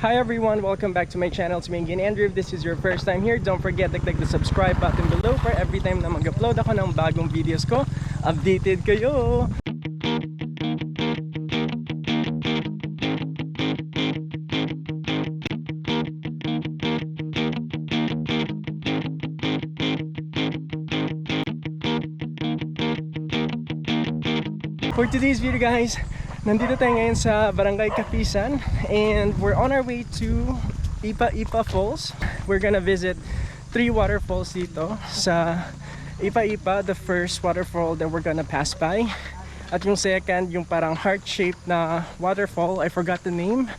Hi everyone, welcome back to my channel. It's me again, Andrew. If this is your first time here, don't forget to click the subscribe button below for every time na mag-upload ako ng bagong videos ko, updated kayo! For today's video guys, nandito tayo ngayon sa Barangay Kapisan and we're on our way to Ipa-Ipa Falls. We're gonna visit 3 waterfalls dito sa Ipa-Ipa. The first waterfall that we're gonna pass by, at yung second, yung parang heart-shaped na waterfall, I forgot the name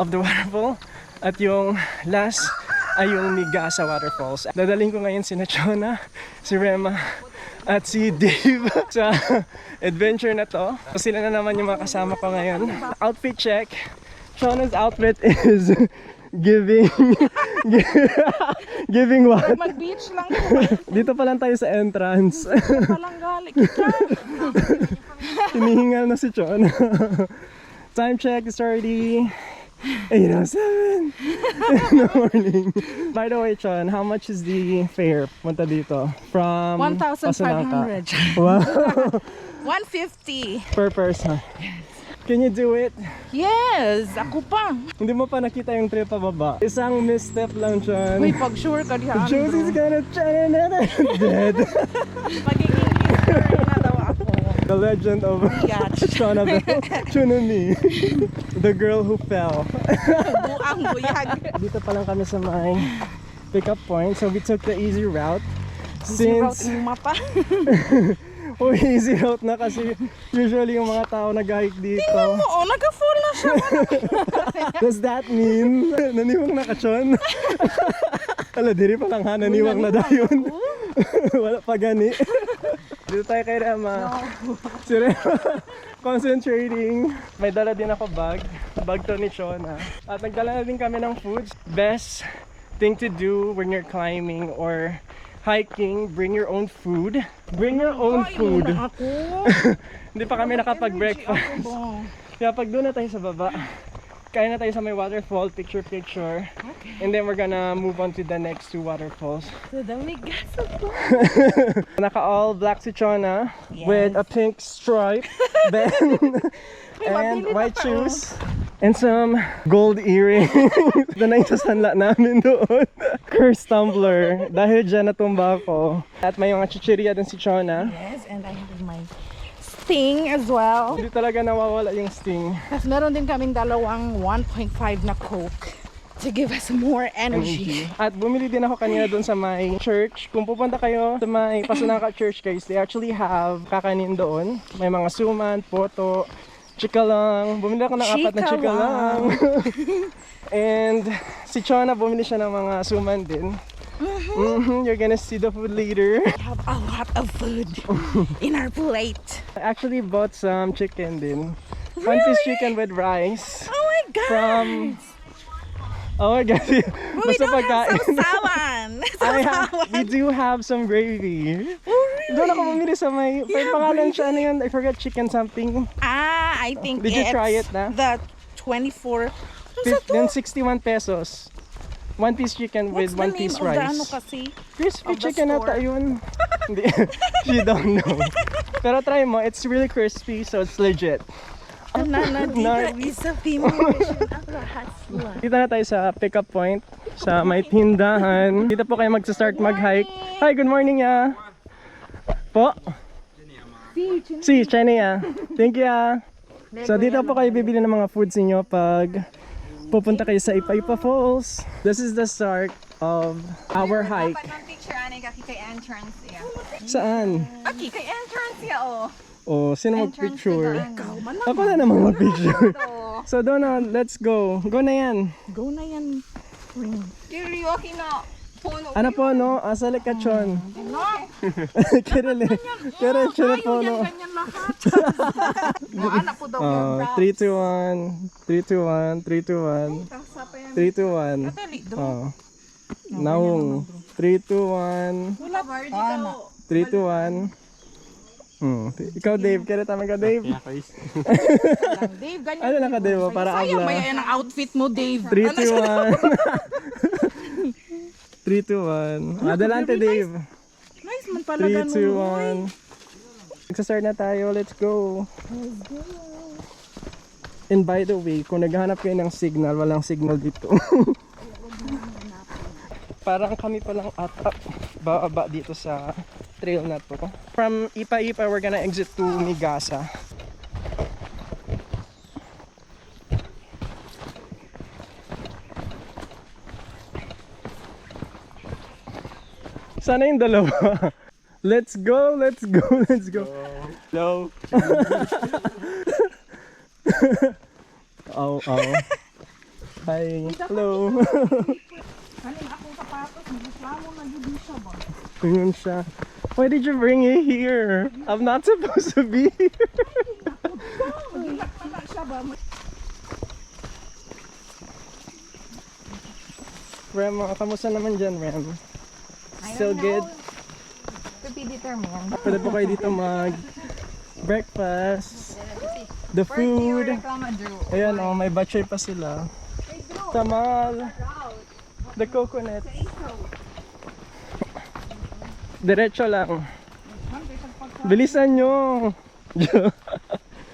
of the waterfall, at yung last ay yung Migasa Waterfalls. Dadaling ko ngayon si Nachona, si Rema at si Dave sa adventure na to. So sila na naman yung mga kasama ko ngayon. Outfit check. Chona's outfit is giving giving what? Mag-beach lang ko. Dito pa lang tayo sa entrance. Dito pa lang galing. Hinihingal na si Chona. Time check is already 8:07 in the morning. By the way, Chon, how much is the fare punta dito from 1,500. Wow. 150. Per person. Can you do it? Yes, ako pa. Hindi mo pa nakita yung trip pababa. Isang misstep lang, Chon. Uy, pag sure ka diyan. Josie's gonna dead. Magiging easter na daw ako. The legend of Chona Chunami, the girl who fell. Buang buyag. Dito pa lang kami sa may pickup point, so we took the easy route. Since yung mapa. Oh, easy route na kasi usually yung mga tao nag-hike dito. Tingnan mo, oh, nag-full na siya. Does that mean naniwang na ka, Chon? Ala, diri pa lang ha, naniwang na dayon. Wala pa gani. Dito tayo kay Rema. No. Si Rema concentrating. May dala din ako bag to ni Chona. At nagdala na din kami ng foods. Best thing to do when you're climbing or hiking, bring your own food. Bring your own food. Hindi pa kami nakapag-breakfast. Kaya pag doon na tayo sa baba, kain na tayo sa may waterfall, picture. Okay. And then we're gonna move on to the next 2 waterfalls. So the Migasa po. Naka all black si Chona, yes, with a pink stripe band and white shoes and some gold earrings. Danay sa sanla namin doon. Curse tumbler. Dahil dyan natumba ako. At may mga chichirya din si Chona. Yes, and I have my sting as well. Hindi talaga nawawala yung sting. Tapos meron din kaming dalawang 1.5 na Coke to give us more energy. At bumili din ako kanina doon sa may church. Kung pupunta kayo sa may Pasunaka Church guys, they actually have kakanin doon. May mga suman, poto, chika lang. Bumili ako ng 4 na chika lang. And si Chona bumili siya ng mga suman din. You're gonna see the food later. We have a lot of food in our plate. I actually bought some chicken din. Really? 1-piece chicken with rice. Oh my god! Oh my god. But we don't have sausawan. We do have some gravy. Oh really? Doon ako bumili sa may pangalan siya, ano yun? I forgot, chicken something. I think Did you try it na? The 24. Then 61 pesos. 1-piece chicken with 1-piece rice. Ano kasi? Crispy chicken ata yun. She don't know. Pero try mo, it's really crispy, so it's legit. Dito na tayo sa pickup point sa may tindahan. Dito po kayo magsa-start mag-hike. Hi, good morning ya. Po? Si, Chenia. Thank you ya. So dito po kayo bibili ng mga foods niyo pag pupunta kayo sa Ipa-Ipa Falls. This is the start of our hike. Saan? Okay, kay entrance ya oh. Oh, sino mag-picture? Ako na naman mag-picture. So doon na, let's go. Go na yan. Go na yan. Kiriyoki na. Ano po no? Asali ka chon. Kirele. Kirele chile po no. Ganyan lahat. Anak po daw yung 3, 2, 1. 3, 2, 1. 3, 2, 1. 3, 2, 1. Oh. Naung. 3, 2, 1. 3, 2, 1. Ikaw Dave, kaya tama ka Dave. Lang, Dave, ganyan. Ano lang ka Dave? Para Sayang ba abla. yan ang outfit mo, Dave? 3, 2, 1. 3, 2, 1. Adelante Dave. Nice man pala 3, ganun. 2, 1. Magsa-start na tayo. Let's go. And by the way, kung naghahanap kayo ng signal, walang signal dito. Parang kami palang bababa dito sa trail na to. From Ipa-Ipa, we're gonna exit to Migasa. Sana yung dalawa. Let's go, let's go, let's go. Hello. Oh, oh. Hi. Hello. Kanina akong sapatos, reklamo na yun siya ba? Ayun siya. Why did you bring it here? I'm not supposed to be here. Magilak na siya ba? Rem, kamusta naman dyan, Rem? Still good? To be determined. Pwede po kayo dito mag breakfast. The food. Reklama, Drew. Ayan, oh, may batchoy pa sila. Tamal. The coconut. Diretso lang. Bilisan nyo.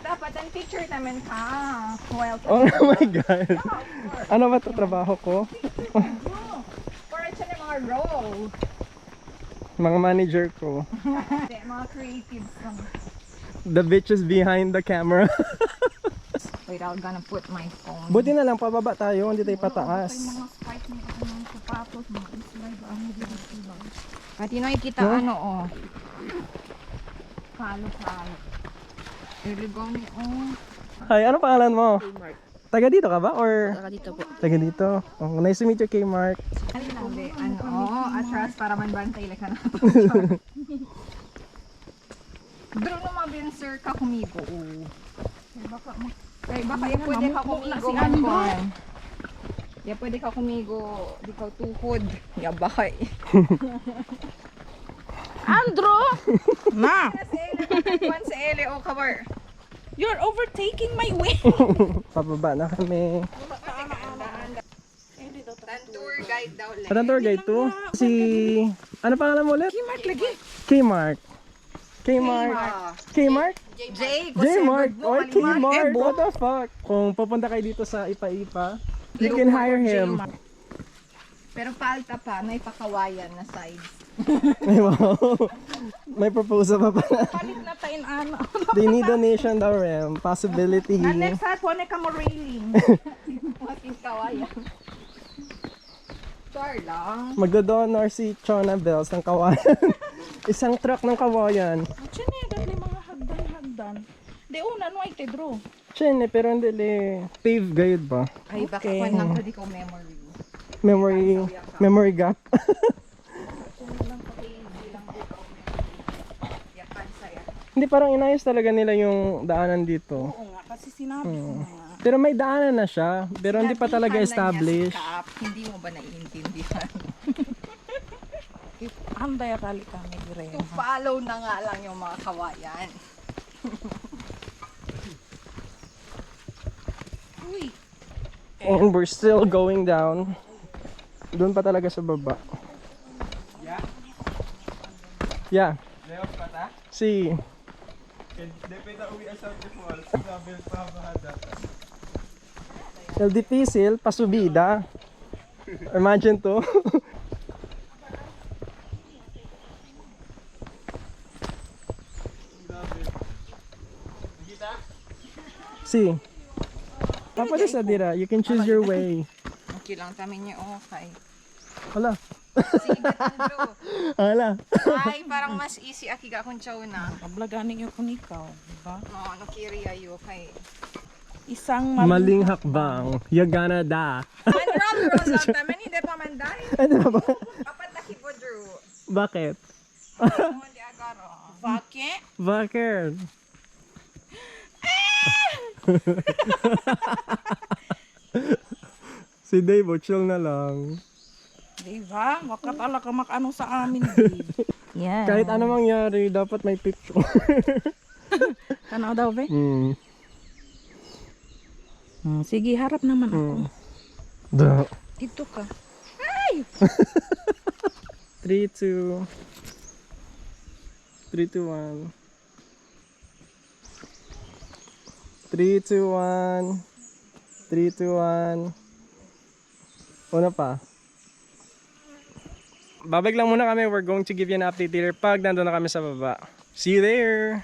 Dapat ang picture namin ka. Well, Oh my God. Ano ba ito trabaho ko? para siya ng mga role. Mga manager ko. Hindi, mga creatives lang. The bitches behind the camera. Wait, I'm gonna put my phone. Buti na lang, pababa tayo, hindi tayo pataas. Mga spike na ako ng sapatos, mga slide, ano dito lang. Pati nakikita No? ano, oh. Kalo-kalo. Irigoni, oh. Hi, ano pangalan mo? Taga dito ka ba? Or Saka dito po. taga dito? Oh, nice to meet you, K-Mark. Hindi, ano, oh, atras para manbantay lang ka na. Bro, naman sir ka kumigo, oh. Baka pwede ka kumigo man. Ya pwede ka kumigo, di ka tuhod. Ya bakay. Andrew! Ma! Sa ele o kabar. You're overtaking my way! Pababa na kami. Tour guide daw lang. Anong tour guide to? Si... Ano pangalan mo ulit? Mark lagi. K-Mark. K-Mark. K-Mark? Jay, J-Mark. mo, Or K-Mark. Ebo. What the fuck? Kung pupunta kayo dito sa Ipa-Ipa, you can hire him. Pero palta pa, may pakawayan na sides. Ay, wow. May proposal pa pala. Palit na tayo ano. They need donation daw, Rem. Possibility. Na next hat, wane ka mo railing. Mating kawayan. Char lang. Magdodonor si Chona Bells ng kawayan. Isang truck ng kawayan. Chine, ni mga hagdan-hagdan. De una, no ay tedro. Chine, pero hindi pave gayud ba? Ay, baka Okay. kwan lang pwede ko memory. Memory gap. Yakan saya. Hindi, parang inayos talaga nila yung daanan dito. Oo nga, kasi sinabi ko nga. Pero may daanan na siya, pero hindi pa talaga established. Hindi mo ba naiintindihan? Anday akali kami dire. To follow na nga lang yung mga kawayan. Uy, And we're still going down. Doon pa talaga sa baba. Yeah. Si. El difícil, pasubida. Imagine to. Si. Pwede sa dira, you can choose your way. Okay lang, tamin niya okay. Hala. Sige, bro. Hala. Ay, parang mas easy akiga kung chow na. kablaganing ako nikaw, diba? Oo, nakiri ayo kay. Isang Maling hakbang. Yagana da. Man ram lang tamin, hindi pa man dahil. Ano ba? Apat na kipo, Drew. Bakit? Hindi agaro. Vake? Bakit? Si Dave, chill na lang. Diba? Makatala ka makano sa amin, Dave. Yes. Kahit ano mangyari, dapat may picture. Tanaw daw, be? Mm. Sige, harap naman ako. Duh. Dito ka. 3, 2, 3, 2, 1. 3, 2, 1. 3, 2, 1. Una pa. Babalik lang muna kami. We're going to give you an update later pag nandun na kami sa baba. See you there!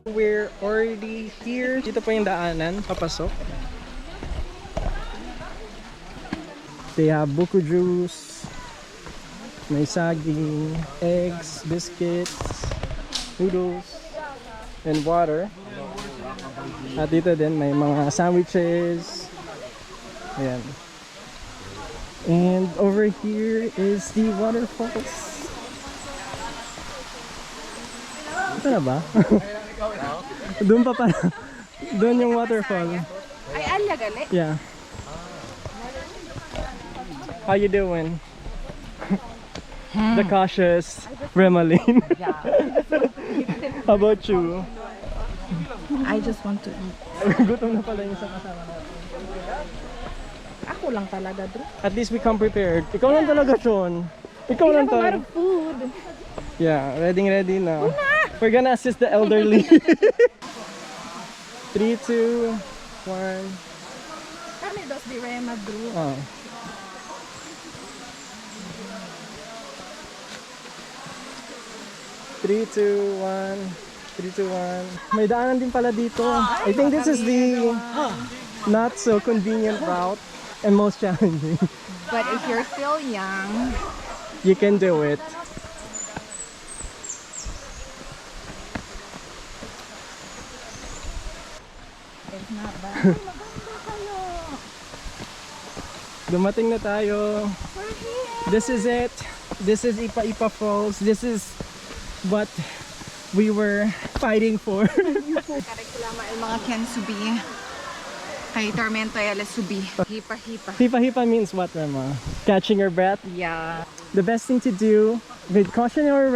We're already here. Dito po yung daanan, papasok. They have buko juice, may saging, eggs, biscuits, noodles, and water. At dito din may mga sandwiches. Ayan. And over here is the waterfalls. Ito na ba? Doon pa pala. Doon yung waterfall. Ay, alya gali. Yeah. How you doing? The cautious Remaline. How about you? I just want to eat. Gutom na pala yung isang kasama natin. Ako lang talaga, bro. At least we come prepared. Ikaw lang talaga, Sean. Ikaw We lang have a lot talaga. of food. Yeah, ready na. We're gonna assist the elderly. 3, 2, 1. Kami dos di Rema, bro. Oh. Three, two, one. 3, 2, 1. May daanan din pala dito. I think this is the not so convenient route and most challenging. But if you're still young, You can do it. It's not bad. Dumating na tayo. This is it. This is Ipa-Ipa Falls. This is what we were fighting for. karakulama el mga kensubi. Kay Tormento el subi. Hipa-hipa. Hipa-hipa means what, Rema? Catching your breath? Yeah. The best thing to do with cautionary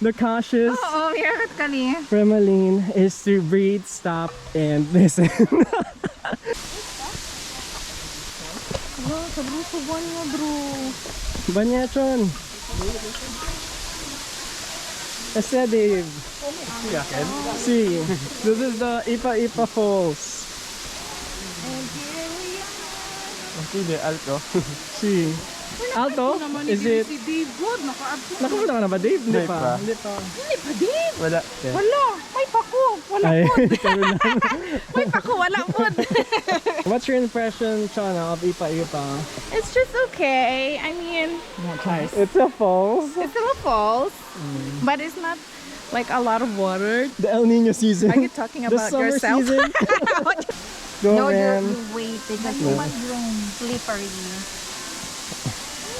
the cautious Oo, meron kali. Remaline is to breathe, stop, and listen. Bro, sobrang subuan niya, bro. Banyachon. Dave. See, this is the Ipa-Ipa Falls. See. Alto? Is it? Si Dave God, naka-absent. Nakapunta ka na ba, Dave? Hindi pa. Hindi pa, Dave. Wala. Wala, may pako. Wala Ay, po. kami lang. May pako, wala po. What's your impression, Chana, of Ipa Ipa? It's just okay. I mean, It's a falls. it's still a falls, but it's not like a lot of water. The El Nino season. Are you talking The about summer yourself? season. Go, No, man. you wait because you want yung slippery.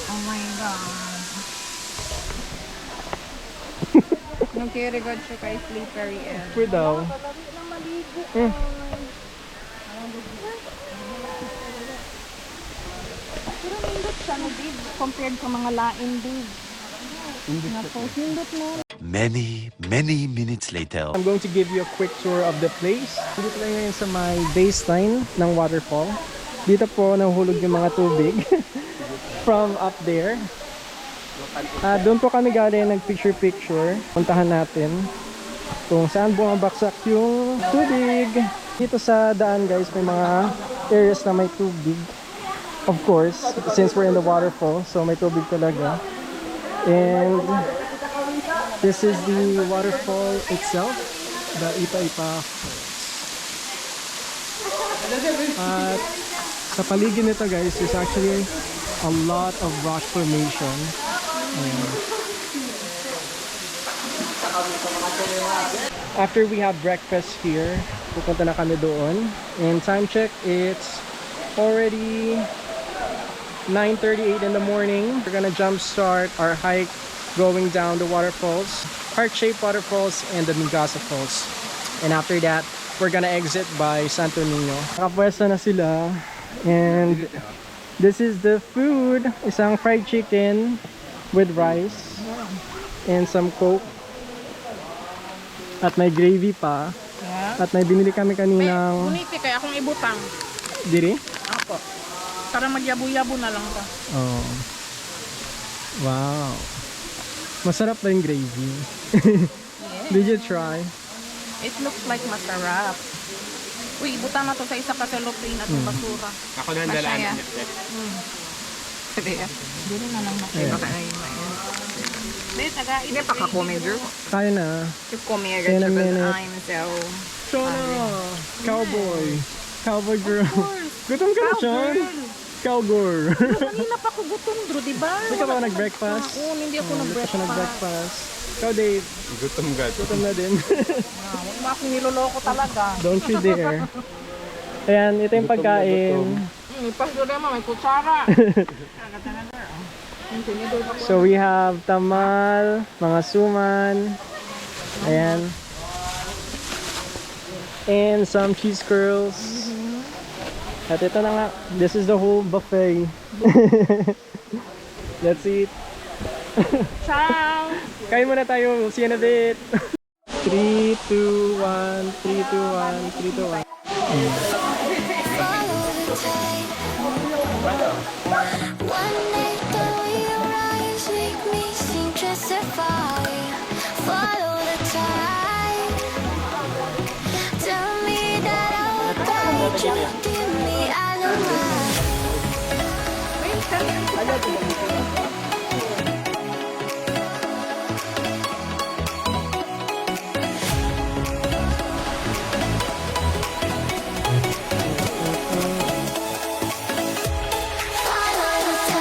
Oh my God. Nung kirigod siya kay slippery eh. Pwede daw. Pero nindot siya, no, babe, compared sa mga lain, babe. Nindot mo. Many minutes later. I'm going to give you a quick tour of the place. Dito tayo ngayon sa may baseline ng waterfall. Dito po nahuhulog yung mga tubig from up there. Doon po kami galing nag-picture-picture. Puntahan natin kung saan bumabaksak yung tubig. Dito sa daan guys, may mga areas na may tubig. Of course, since we're in the waterfall, so may tubig talaga. And this is the waterfall itself, the Ipa Ipa Falls. At sa paligid nito guys, there's actually a lot of rock formation. After we have breakfast here, pupunta na kami doon. And time check, it's already 9:38 in the morning. We're gonna jump start our hike going down the waterfalls, heart-shaped waterfalls and the Migasa Falls. And after that, we're gonna exit by Santo Niño. Nakapwesto na sila. And this is the food. Isang fried chicken with rice and some coke. At may gravy pa. Yeah. At may binili kami kaninang Kuniti kaya akong ibutang. diri. Ako. Para magyabu-yabo na lang ka. Oh. Wow. Masarap ba yung gravy? Did you try? It looks like masarap. Uy, ibutang na to sa isa ka cellophane at basura. Ako na dalaan niya. Pwede yan. Dili na lang na. Ayan. Baka ay mayan. Dili, taga Hindi pa ka-comedy. Kaya na. You comedy In a because minute. I'm so... Shona! Cowboy! Cowboy girl! Gutom ka na, Sean? Cowgirl! Kanina pa ko gutom, bro, di ba? Hindi ka ba nag-breakfast? Oo, hindi ako Hindi ka siya nag-breakfast. nag-breakfast. Ikaw, Dave, Gutom ka. gutom na din. Huwag mo akong niloloko talaga. Don't you dare. Ayan, ito yung pagkain. Ipasura mo, may kutsara. So we have tamal, mga suman, ayan, and some cheese curls. At ito na nga, this is the whole buffet. Let's eat. Ciao! Kain muna tayo, we'll see you in a bit. 3, 2, 1, 3, 2, 1, 3, 2, 1. One night though your eyes make me seem justified. Follow the tide. Tell me that I'll guide you. Give me alibi. Follow the tide. Follow the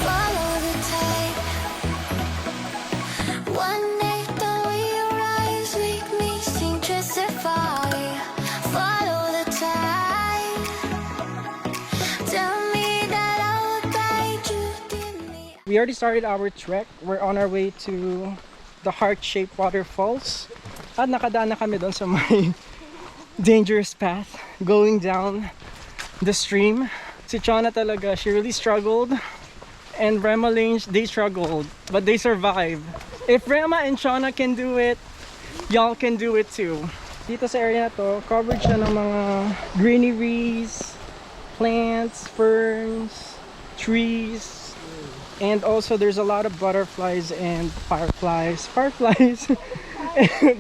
Follow the tide. One night though your eyes make me seem justified. Follow the tide. Tell me that I'll guide you. Give me We already started our trek. We're on our way to the heart-shaped waterfalls. At nakadaan na kami doon sa may dangerous path going down the stream. Si Chana talaga, she really struggled. And Rema Lane, they struggled. But they survived. If Rema and Chana can do it, y'all can do it too. Dito sa area na to, covered siya ng mga greeneries, plants, ferns, trees, and also there's a lot of butterflies and fireflies. Fireflies!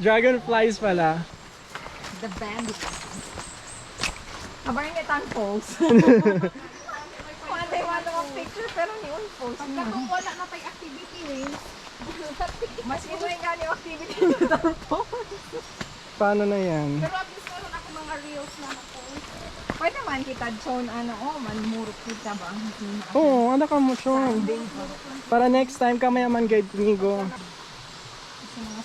Dragonflies pala. The bandit. Kabarin niya tang poles. Wala yung picture pero ni un poles. Kung wala na tayo activity wings, Mas ito yung gani activity niya tang poles. Paano na yan? pero at least meron ako mga reels na na-post. Pwede man kita John manmurot kita ba ang hikina. Oo, ano ka mo, Sean? Para next time ka mayaman guide Migo.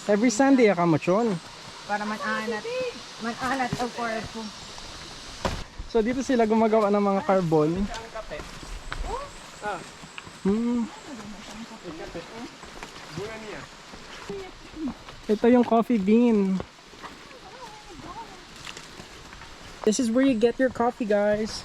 Every Sunday ka mo, Sean. Para man-anat ang korpo. So dito sila gumagawa ng mga carbon. Ito yung coffee bean. This is where you get your coffee, guys.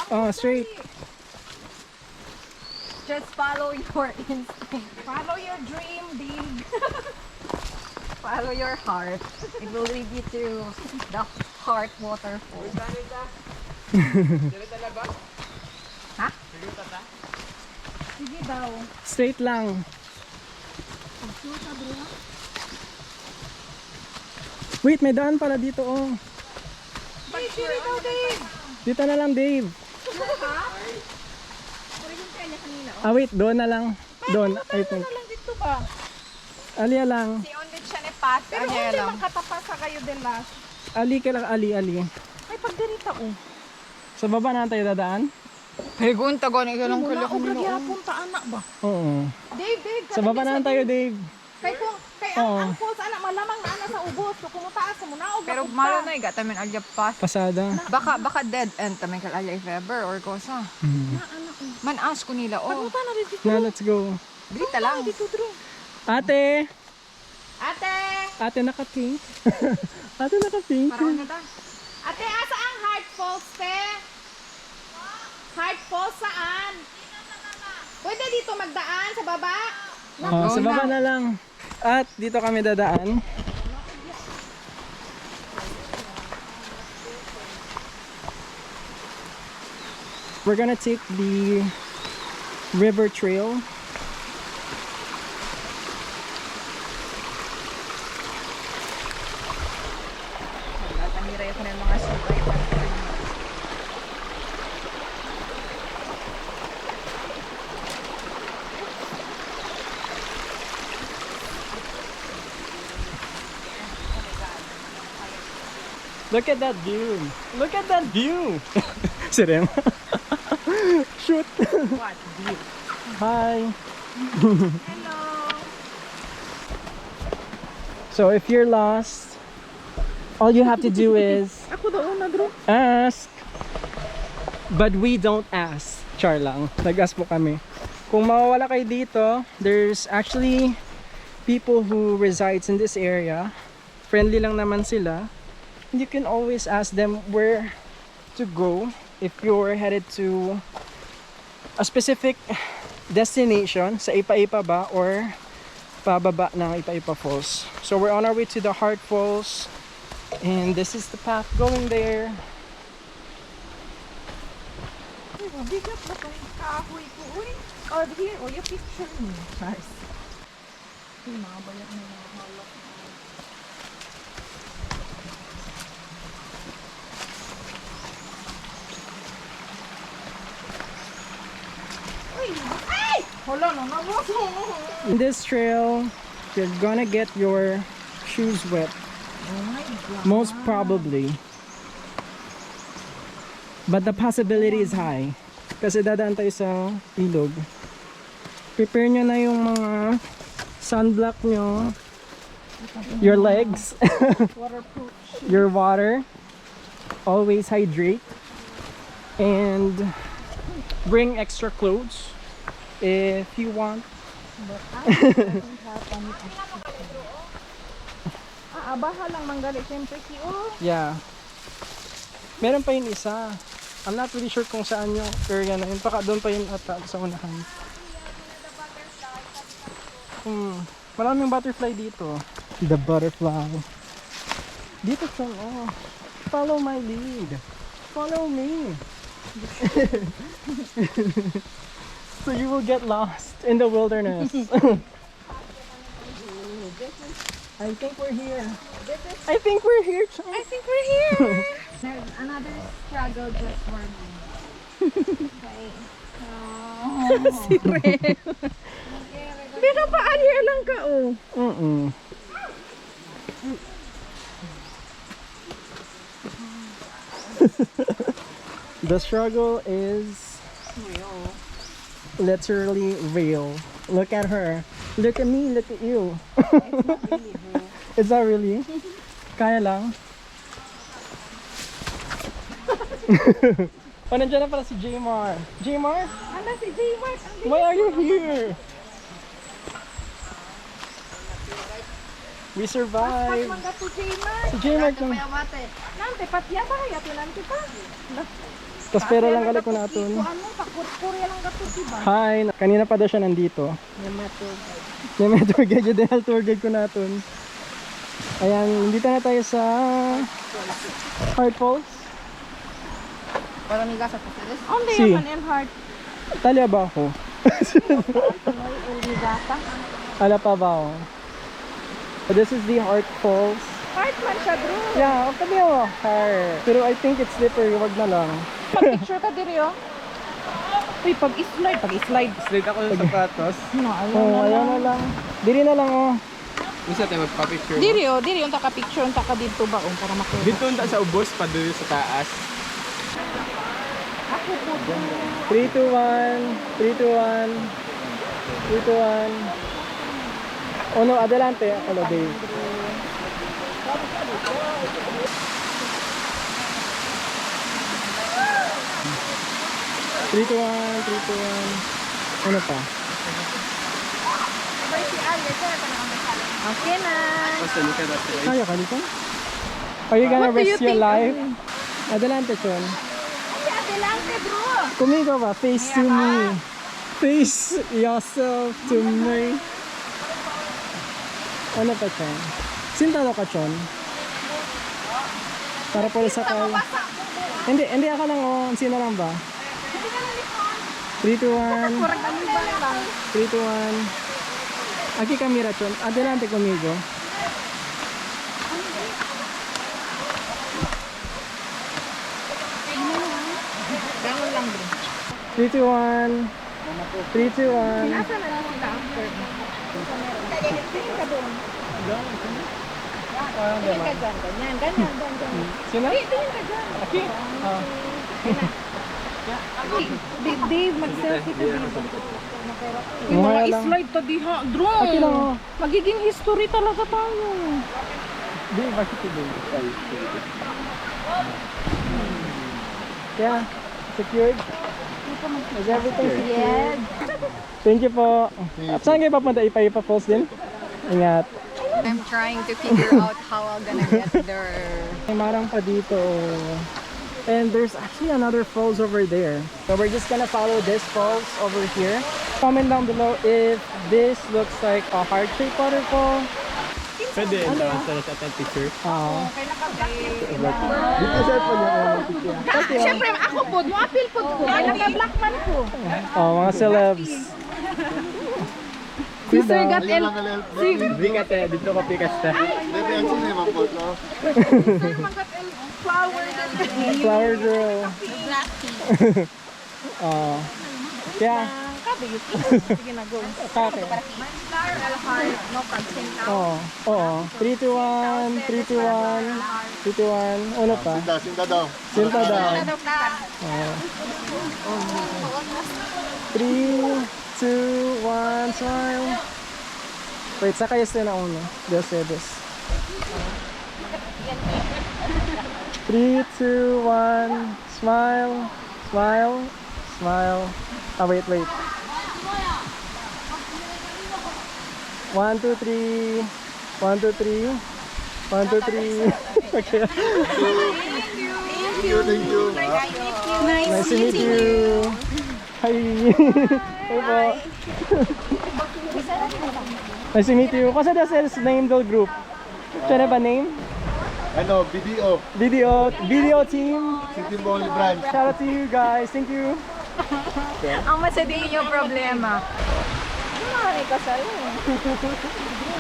Oh, straight. Just follow your instinct. Follow your dream, babe. Follow your heart. It will lead you to the heart waterfall. Ha? Sige daw. Straight lang. Wait, may daan pala dito, oh. Babe, sige daw, babe. Dito na lang, Dave. Ah, wait, doon na lang. Doon, I think. Ano lang dito ba? Alia lang. Si Ondit siya ni Pat. Pero kung di makatapasa kayo din last. Ali ka lang, Ali. Ay, pagdirita oh. Sa baba na tayo dadaan? Pegunta ko ni ganun Wala ko lagi punta anak ba? Oo. Dave, Sa baba na tayo, Dave. Kay ang falls anak malamang na ana sa ubos. So kung taas mo naog. Pero malo na igata min alya pas. Pasada. Baka dead end tamin kal alya if ever or kosa. Man ask ko nila oh. Puta na dito. Na, let's go. Dito lang. Dito dro. Ate! Ate! Ate naka-pink. Ate naka-pink. Parang na ta. Ate, asa ang Heart Falls, te? Heart Falls saan? Pwede dito magdaan sa baba? Oh, sa baba na lang. At dito kami dadaan. We're gonna take the river trail. Tanira ko na yung mga supay. Look at that view. Look at that view. Serem. Shoot. What? Hi. Hello! So if you're lost, all you have to do is Ako daw na dro. ask. But we don't ask. Char lang. Nag-ask po kami. Kung mawawala kayo dito, there's actually people who resides in this area. Friendly lang naman sila. You can always ask them where to go if you're headed to a specific destination sa Ipa-Ipa ba or pababa ng Ipa-Ipa Falls. So we're on our way to the Heart Falls and this is the path going there. Bigat ba kung kahoy ko? Uy! Oh, here. Oh, you picture me. Nice. Mabayat na yung halak. Ay! Hala na, nabos mo. In this trail, you're gonna get your shoes wet. Oh my God. Most probably. But the possibility is high. Kasi dadaan tayo sa ilog. Prepare nyo na yung mga sunblock nyo. Your legs. Waterproof. Your water. Always hydrate. And bring extra clothes if you want. Abaha lang manggali. Siyempre oh. Yeah. Meron pa yun isa. I'm not really sure kung saan yung area na yun. Baka doon pa yun ata sa unahan. Maraming butterfly dito. The butterfly. Dito siya, oh. Follow my lead. Follow me. So you will get lost in the wilderness. I think we're here. I think we're here, Chon. I think we're here. There's another struggle just for me. Okay. Si Ren. Pero paano lang ka oh? The struggle is literally real. Look at her. Look at me. Look at you. It's not really. Kaya lang. Oh, nandiyan na pala si Jmar. Jmar? Ano si J-Mark? Why are you here? We survived. Mangga po J-Mark. Si Jmar kung... Nante, patya ba? Yato nante pa. Tapos pero lang galit ko natin. Ano, takot-kurya lang gato diba? Hi! Kanina pa daw siya nandito. Yung tour guide. Yung dahil tour guide ko natin. Ayan, dito na tayo sa Heart Falls. Para miga sa pusilis. Onde Si. yaman el heart. Talya ba ako? El migata. Ala pa ba ako? So this is the Heart Falls. Heart man siya, bro. Yeah, okay mo. Heart. Pero I think it's slippery. Wag na lang. Pag-picture ka diri, oh. Uy, pag-slide. Straight ako sa sapatos. No, ayaw Oh, na ayaw lang. na lang. Diri na lang, oh. Isa tayo magpa-picture. Diri, yung taka-picture, yung taka dito ba, para makita. Dito unta sa ubos, pa doon sa taas. Ako po, 3, 2, 1. 3, 2, 1. 3, 2, 1. Oh no, adelante. Hello, Dave. Three, 2, 1. Ano pa? okay na. Basta hindi ka dati. Kaya ka dito? Are you gonna What do you risk your think? life? Adelante, Chon. Adelante, bro. Kumigo ba? Face to me. Face yourself to me. Ano pa, Chon? Sintalo ka, Chon? Para po sa kay... Hindi ako lang, oh. Sino lang ba? 3, 2, 1. 3, 2, 1. Aquí camera, Chon. Adelante conmigo. Ganun lang, bro. 3, 2, 1. 3, 2, 1. Asa na lang sila after? Tingin ka doon. Tingin ka dyan, ganyan. Sino? Tingin ka dyan. Aquí? Ah. Dave, mag-selfie ka, Dave. Yung Mukha mga lang. slide to diha, bro. Aki lang, oh. Magiging history talaga tayo. Di, bakit ito? Yeah, secured. Is everything secured? Thank you po. At saan kayo papunta? Ipa Falls din? Ingat. I'm trying to figure out how I'm gonna get there. May marang pa dito. And there's actually another falls over there. So we're just gonna follow this falls over here. Comment down below if this looks like a heart-shaped waterfall. Pwede, sa picture. Dito sa po niya. Siyempre, ako po, mo-appeal po ko. Ay, naka-black man ko. Oh, mga celebs. Si Sir Gat El... Hindi ka tayo, dito ka pikas ta. Sir Magat El Flower. Flower girl. Oh. Yeah. Sige na, go. Kake. Oo. Oo. 3, 2, 1. 3, 2, 1. 3, 2, 1. Ano pa? Sinta daw. Sinta daw. Oo. 3, 2, 1. Smile. Wait, sa kayo na uno. Dios say this. 3, 2, 1. Smile. Smile. Smile. Ah, wait. 1, 2, 3. 1, 2, 3. 1, 2, 3. Okay. Nice to meet you. Hi. Hey po. Nice to meet you. Kasi that's the name del group. Can I have a name? Ano, BDO, Video team. City Mall Branch. Shout out to you guys. Thank you. Ang masadiin yung problema. Ano ka sa'yo?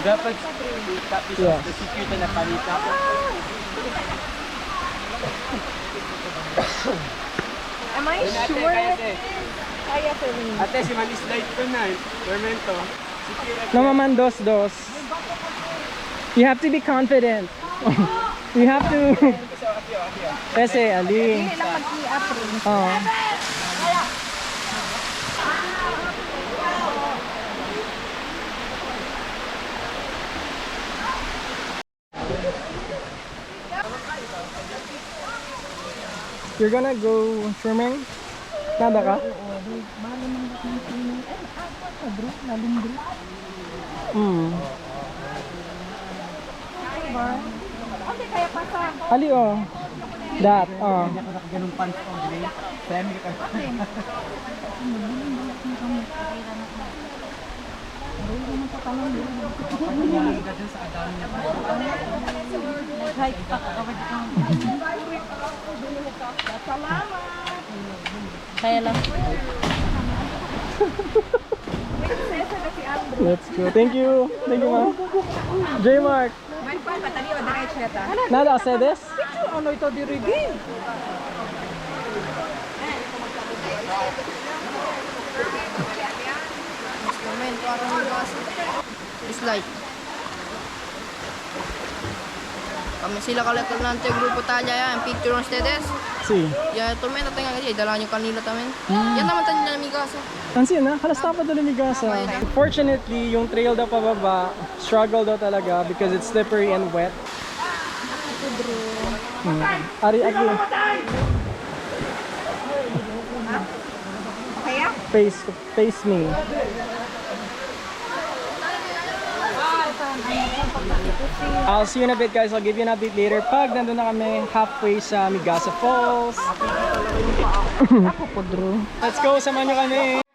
Dapat tapos Yeah. the security na palita. Am I sure? Kaya ko rin. Ate, si Manis Light ko na. Tormento. No, maman, dos. You have to be confident. You have to. Kasi, Ali. Hindi lang mag-i-up rin. Oh. You're gonna go swimming? Nada ka? Hmm. Okay, kaya pasa. Ali, oh. That, oh. Ganun pants ko, Gray. Semi ka. Kaya lang. Let's go. Thank you. Thank you, ma'am. J Mark. May pa, patali o diretso yata. Nada ka sedes? Ano ito dirigin? It's like kami sila kalekal nanti grupo tayo yan picture on ustedes Si. ya ito men natin nga dala nyo kanila tamen yan naman tayo nila migasa Pansin na, halos tapat doon lumigasa. Fortunately, yung trail daw pababa, struggle daw talaga because it's slippery and wet. Ari, agi. Face me. I'll see you in a bit, guys. I'll give you an update later pag nandun na kami halfway sa Migasa Falls. Let's go, samahan nyo kami.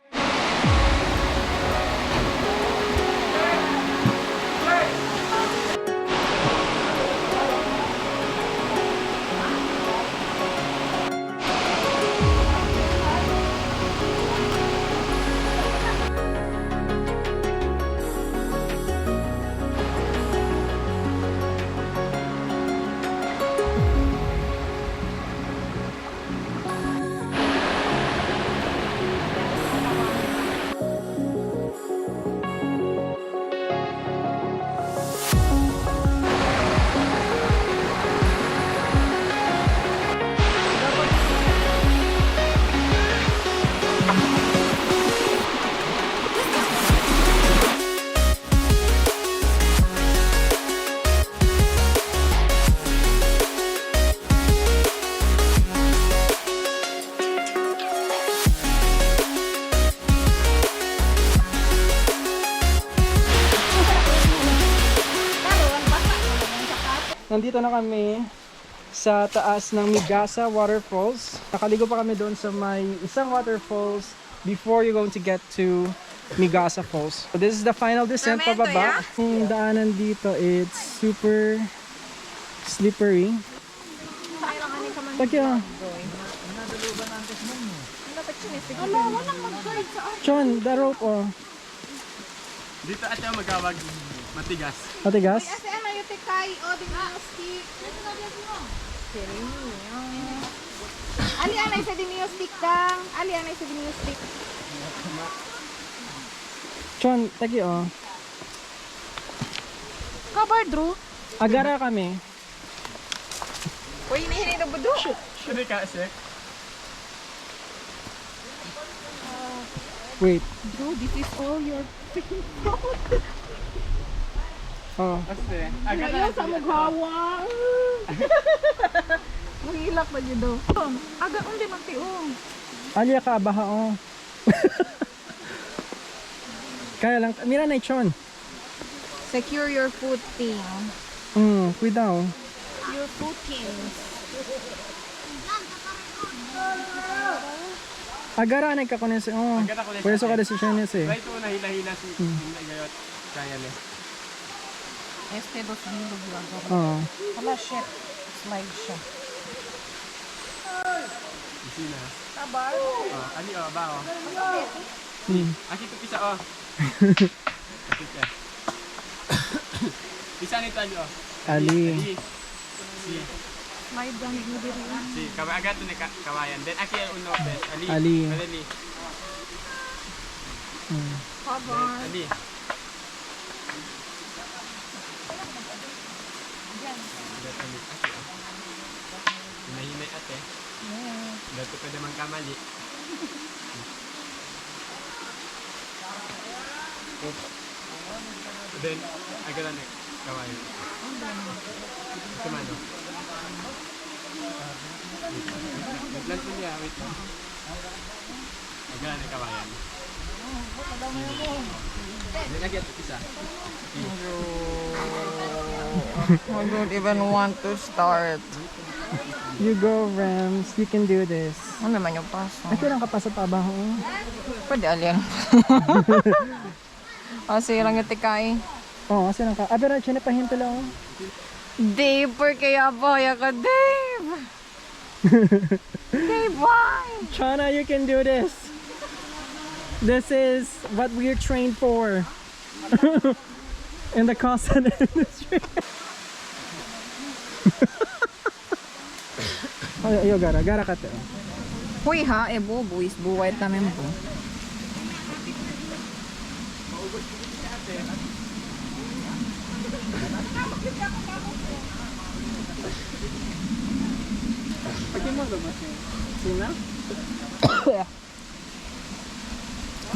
Nandito na kami sa taas ng Migasa Waterfalls. Nakaligo pa kami doon sa may isang waterfalls before you're going to get to Migasa Falls. So this is the final descent pababa. Yung daanan dito, it's super slippery. Tagya. Chon, the rope oh. Dito ate magawag matigas. Matigas? Kasi ano yung tikay o di mo stick. Ali anay sa dinyo stick dang. Ali anay sa dinyo stick. Chon, tagi oh. Kabar, Drew. Agara kami. Uy, hinihinay na budo. Hindi ka, sir. Wait. Drew, this is all your Oh. Ate, Ayaw sa maghawang. Mahilak na yun daw. Aga, undi man ti oh. Alya ka, baha oh. Kaya lang, mira na Chon. Secure your footing. Cuidado. Your footings. Agara na ka kunin si Agara ko na siya. Pwesto ka na si Shanice eh. Right to na hila-hila si Gayot. Kaya niya. Este dos bilog lang. Oo. Hala, shit. Slide siya. Isina. Tabar. Ali ba o? Aki to pisa o. Aki siya. Pisa nito ali o. Ali. Si. Slide lang mo diri. Si kaway agad to ni kawayan. Then aki uno bes. Ali. Ali. Ali. Tabar. Ali. Hinay ate. Dato pwede man kamali. Then, agad na kawayan. Ito man o. Naglan po niya, wait. Agad na kawayan. Then, agad isa. I don't even want to start. You go, Rams. You can do this. Ano naman yung paso? Ay, kailan ka pa sa trabaho? Pwede alin. Kasi lang yung tikay. Oo, kasi lang ka. Ah, pero siya na pahinto lang. Dave, por kaya boya ka, Dave? Dave, why? Chana, you can do this. This is what we're trained for. In the call center industry. Ayo, gara ka to. Huy ha, ebo, buwis, buway tamin po. Sina?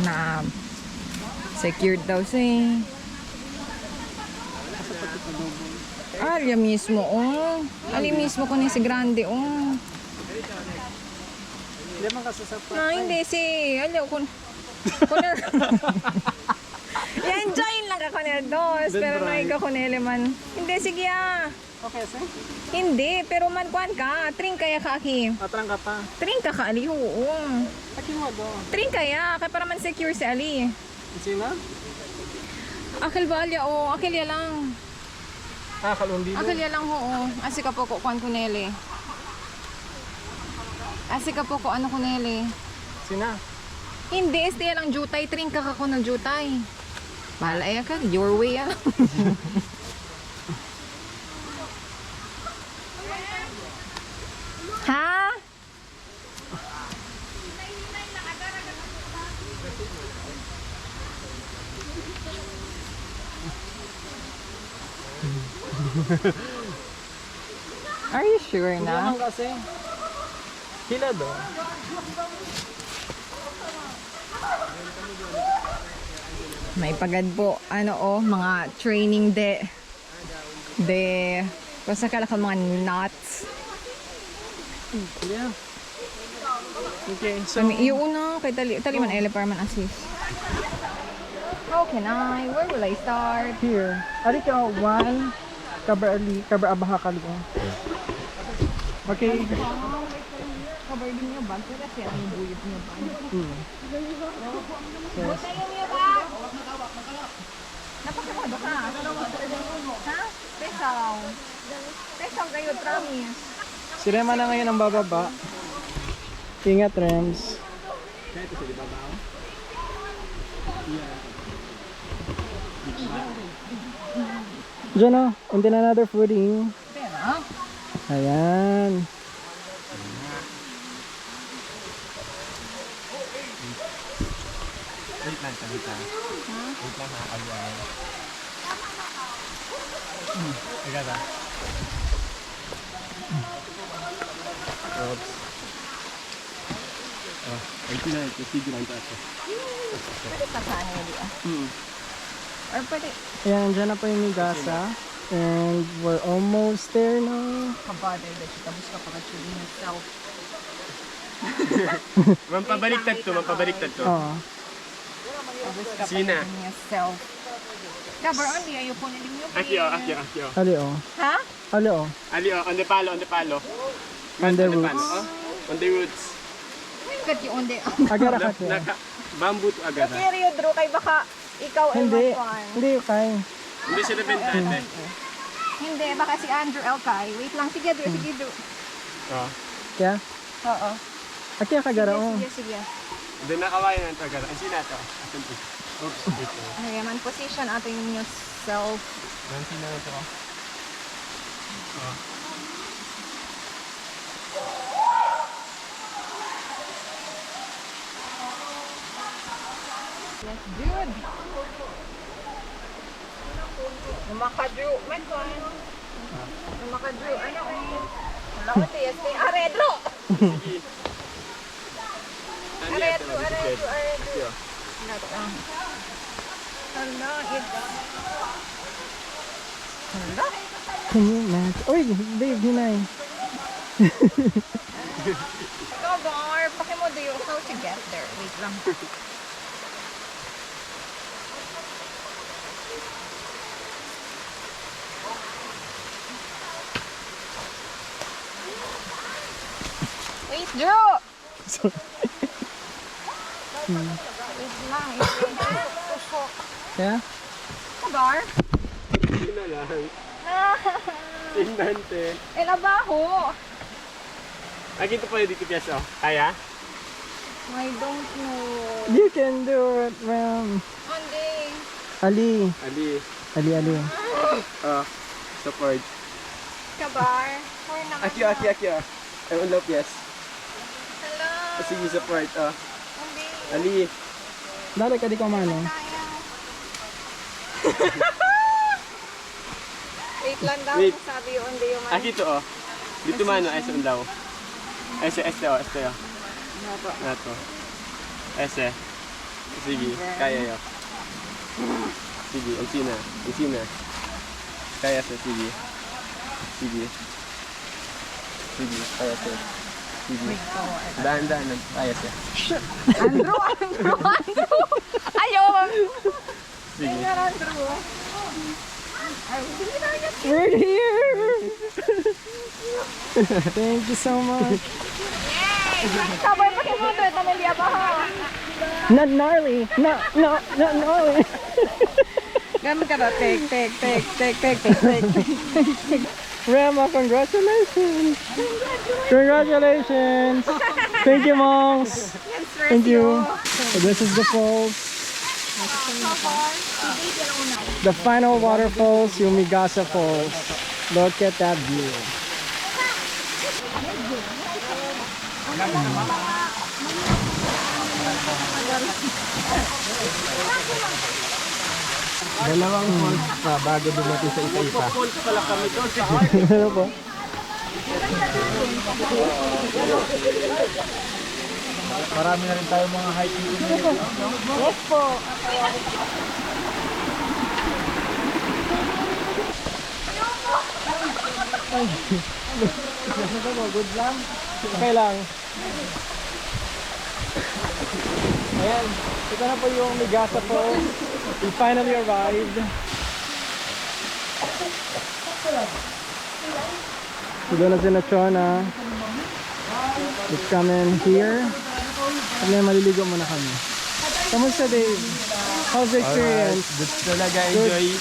Na, secured daw siya. Ali mismo, oh. Ali mismo ko ni si Grande, oh. Hindi man kasasapa. Na, hindi si, ali, kuner. I-enjoyin lang ka kuner dos, pero naiga kunele man. Hindi, sige ah. Okay, sir. Hindi, pero man kuhan ka. Tring kaya ka, Aki. Atrang ka pa. Tring ka ka, Ali, oo. Aki mo do. Tring kaya, kaya para man secure si Ali. Sina? Akil ba, Ali, oo. Akil ya lang. Ah, kalundi mo. Akil ya lang, oo. Asi ka po ko, kuhan kunele. Asi ka po ko, ano kunele. Sina? Hindi, este lang jutay. Tring ka ko ng jutay. Bahala ya ka, your way ah. Ha? Are you sure Hindi na? naman kasi. Hila do. May pagad po, ano oh, mga training basta kala ka mga nuts. Yeah. Okay, so Yung una, kay tali man ele para man assist. How can I? Where will I start? here. Ari ka 1 cover abaha ka ligo. Okay. Cover din niya ba? Kasi ang buyot niya ba? Yes. Napakamado ka. Ha? Pesaw. Pesaw kayo, promise. Si Rema na ngayon ang bababa. Ingat, Rems. Diyan o. And then another footing. Pera? Ayan. Wait lang, talita. Wait lang ha, aluan. Agad ha. Oops. Wait na, sige lang tayo. Pwede pa saan niya di ah? Or pwede, Ayan, dyan na po yung Migasa. And we're almost there now. kabother na siya. Tapos ka pag-achieve himself. Mampabaliktad to, mampabaliktad to. Oo. Tapos ka Sina. pag-achieve himself. Gabar, hindi ayo po nilim yung Aki o, aki o, aki o. Ali oh. Ha? Ali oh. Ali o, on the palo, on the palo. On the palo, roots. oh. On the roots. Kat yung onde. Agara ka siya. Naka, bamboo to agad. Seryo, Drew, kay baka ikaw ay Hindi. matuan. Hindi kay. Hindi sila bentante. Hindi, baka si Andrew Elkay. Wait lang, sige Drew, sige Drew. Oh. Kaya? Oo. Aki kagara oh. Sige, sige. Doon nakawayan ng tagara. Ang sina to. Asan to? Oops, dito. Okay, man position ato yung self. Ang sina na to. Oh. Yes, dude. Lumakadrew. May kwan. Lumakadrew. Ano eh? Wala ko tiyas kay Aredro. Aredro, Aredro, Aredro. Hala, ito. Hala. Can you imagine? Uy, babe, hinay. Gabar, pakimodo how to get there. Wait lang. Wait, Drew! Sorry. Wait lang, tusok. Kaya? Gabar? Sina lang. Sinante. Eh, labaho. Aki ito pwede dito piyasa. Kaya? I don't know. You can do it, ma'am. Hindi. Ali. Ali. Ali, Ali. Support. Gabar? Or naman Aki o, aki o. Ay, unlaw piyas. Hello. Sige, support. Hindi. Ali. Dali ka di ko mano. Kaya. Wait lang daw. Wait. Sabi yung hindi yung Aki ito o. Dito mano, ay sa unlaw. Ese, o, o. Nato. Ese. Sige, kaya yo. Sige, ang sina. Kaya sa, sige. Sige. Sige, kaya sa. Sige. Dahan-dahan, kaya sa. Andrew! Ayaw! Sige. Andrew! We're here! Thank you so much. Sabay pa kimo to, ito may liaba ha. Not gnarly. Not gnarly. Gamit ka ba? Take. Rema, congratulations. Congratulations. Thank you, monks. Thank you. So this is the falls. The final waterfalls, Yumigasa Falls. Look at that view. Dalawang falls pa bago dumating sa isa-isa. Falls pala kami doon sa Ano po? Marami na rin tayo mga hiking. Yes po. Okay lang. Ayan, ito na po yung Migasa Falls. We finally arrived. Ito na si Nachona. Let's come in here. At ngayon maliligo muna kami. Kamusta Dave? How's the experience? Good talaga, enjoy.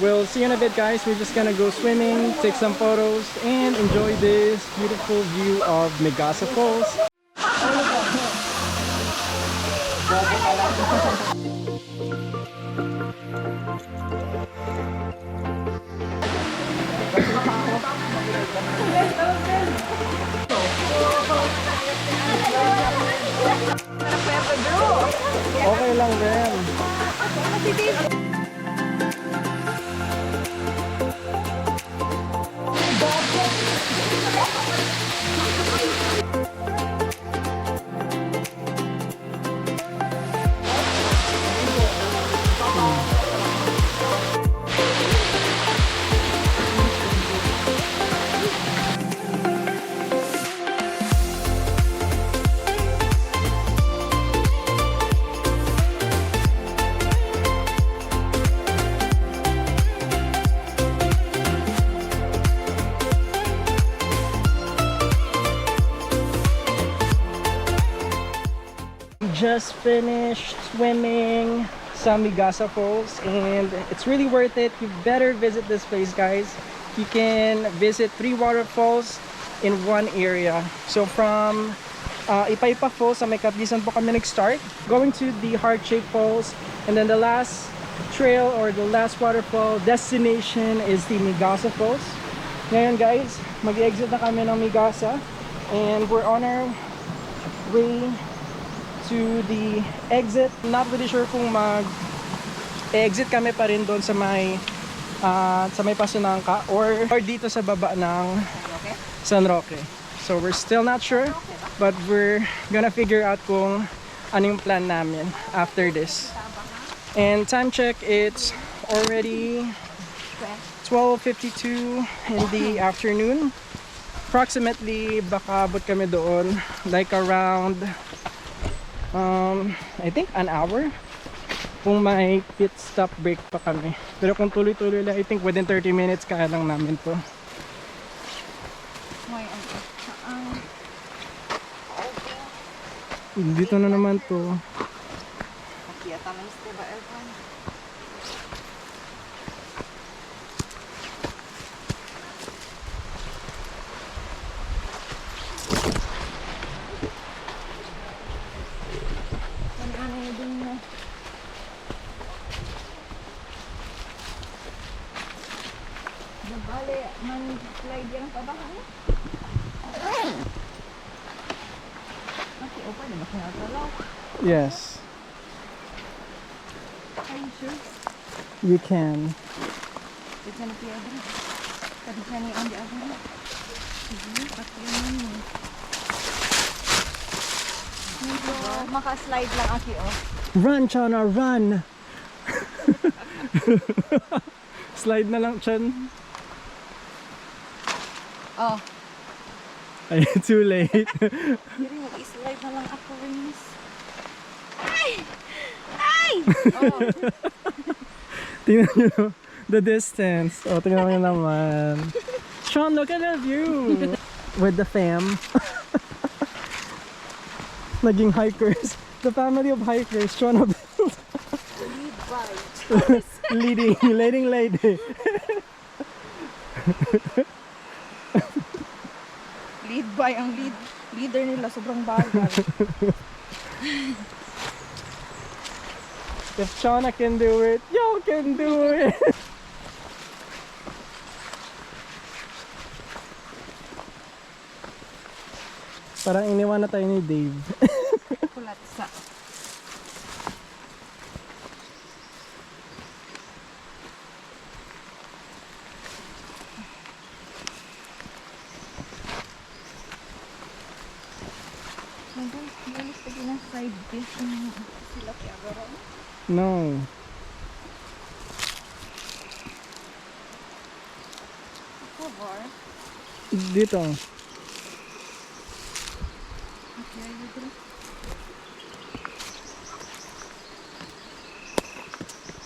We'll see you in a bit guys. We're just gonna go swimming, take some photos, and enjoy this beautiful view of Migasa Falls. Okay lang din. just finished swimming sa Migasa Falls, and it's really worth it. You better visit this place, guys. You can visit 3 waterfalls in one area. So from Ipa-Ipa Falls sa May Kapisan po kami nag-start, going to the Heart-Shaped Falls, and then the last trail or the last waterfall destination is the Migasa Falls. Ngayon guys, mag-exit na kami ng Migasa, and we're on our way to the exit. Not really sure kung mag-exit kami pa rin doon sa may Pasunangka or dito sa baba ng San Roque. So we're still not sure, but we're gonna figure out kung ano yung plan namin after this. And time check, it's already 12:52 in the afternoon. Approximately baka abot kami doon like around I think an hour kung may pit stop break pa kami. Pero kung tuloy-tuloy lang, I think within 30 minutes kaya lang namin to. Dito na naman to. Bale, man-slide yan pa ba? Okay, open na makinatalaw. Yes, Are you sure? you can. It's gonna be other. Tapi siya ni on the other. Sige, pati yun yun. Medyo maka-slide lang aki, oh. Run, Chana, run! Slide na lang, Chan. Oh. Ay, too late. Diri, mag-slide na lang ako, Rinis. Ay! Ay! Oh. Tingnan nyo the distance. Oh, tingnan nyo naman. Sean, look at the view! With the fam. Naging hikers. The family of hikers. Sean of leading lady. Lead by ang leader nila, sobrang bagal. If Shauna can do it, y'all can do it. Parang iniwan na tayo ni Dave. Kulat sa. Galis lagi na side dish. Sila kaya gano'n. No. Cover. Dito. Okay, you do.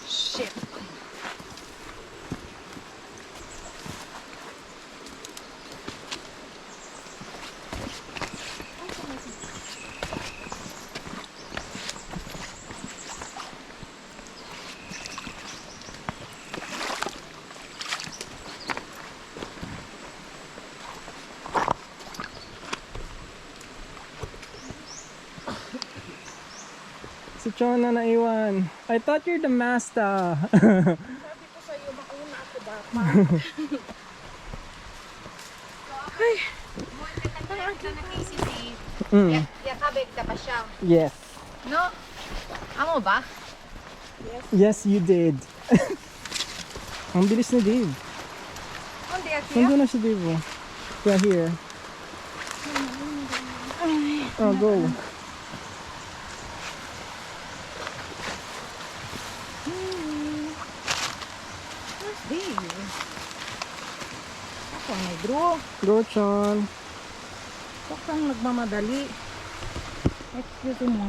Shit. Si Chona naiwan. I thought you're the master. Sabi ko sa'yo, mauna ako dapat. Mm. Yakabek ka pa siya. Yes. No? Amo ba? Yes, you did. Ang bilis ni Dave. Hindi aki. Nandun na si Dave. Oh. Yeah, here. Oh, go. Ako, negro. Go, Chon. Huwag kang nagmamadali. Excuse mo.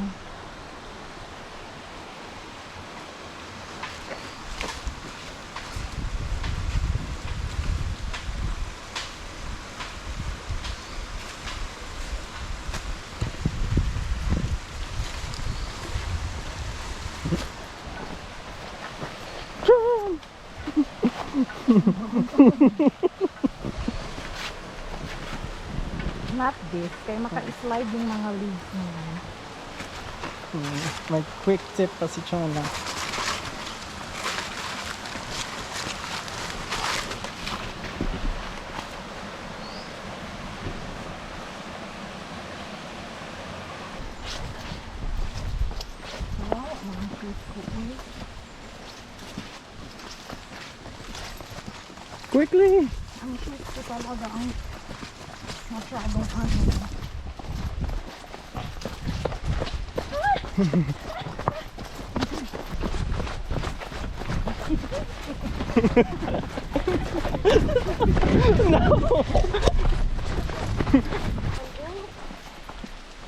Not this, kaya maka-slide yung mga leaves mo. May quick tip pa si Chona. Quickly! Ang cute ko talaga ang masyadong ano.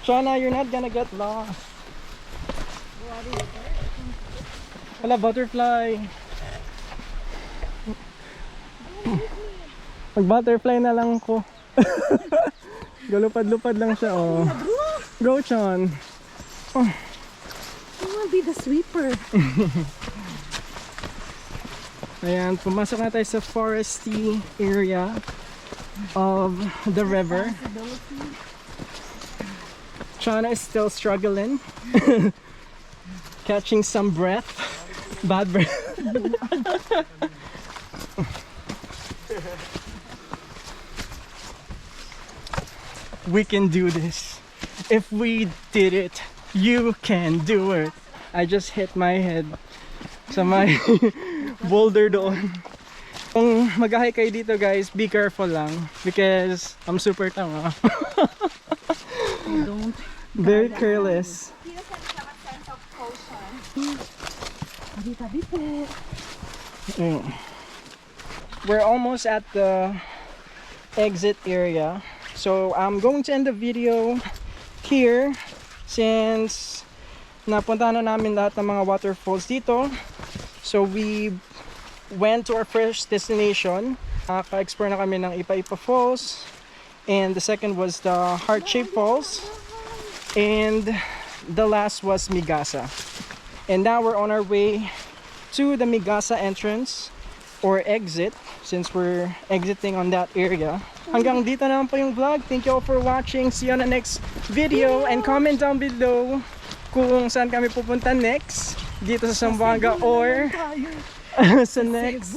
Shauna, you're not gonna get lost. Wala, butterfly. Mag-butterfly na lang ko. Galupad-lupad lang siya, oh. Go, Sean. I will be the sweeper. Ayan, pumasok na tayo sa foresty area of the river. Chana is still struggling. Catching some breath. Bad breath. We can do this. If we did it, you can do it. I just hit my head sa may boulder doon. Kung mag-hike kayo dito guys, be careful lang because I'm super tanga. Don't. Very careless. Tabi-tabi po. Mm. We're almost at the exit area. So I'm going to end the video here since napunta na namin lahat ng mga waterfalls dito. So we went to our first destination. Naka-explore na kami ng Ipa-Ipa Falls. And the second was the Heart-Shaped Falls. And the last was Migasa. And now we're on our way to the Migasa entrance or exit since we're exiting on that area. Hanggang dito na lang po yung vlog. Thank you all for watching. See you on the next video. And comment down below kung saan kami pupunta next. Dito sa Zamboanga or sa next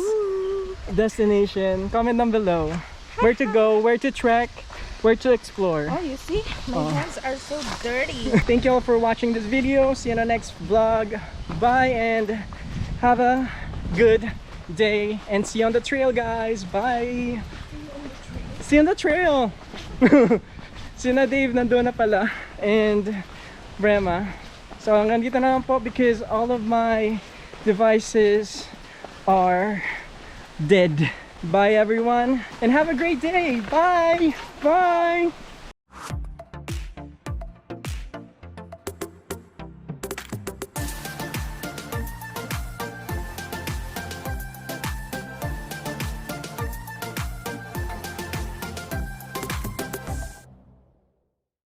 destination. Comment down below. Where to go, where to trek, where to explore. Oh, you see? My hands are so dirty. Thank you all for watching this video. See you in the next vlog. Bye and have a good day. And see you on the trail, guys. Bye. See you on the trail. Si na Dave nandun na pala. And Brema. So hanggang dito na lang po because all of my devices are dead. Bye everyone and have a great day. Bye. Bye.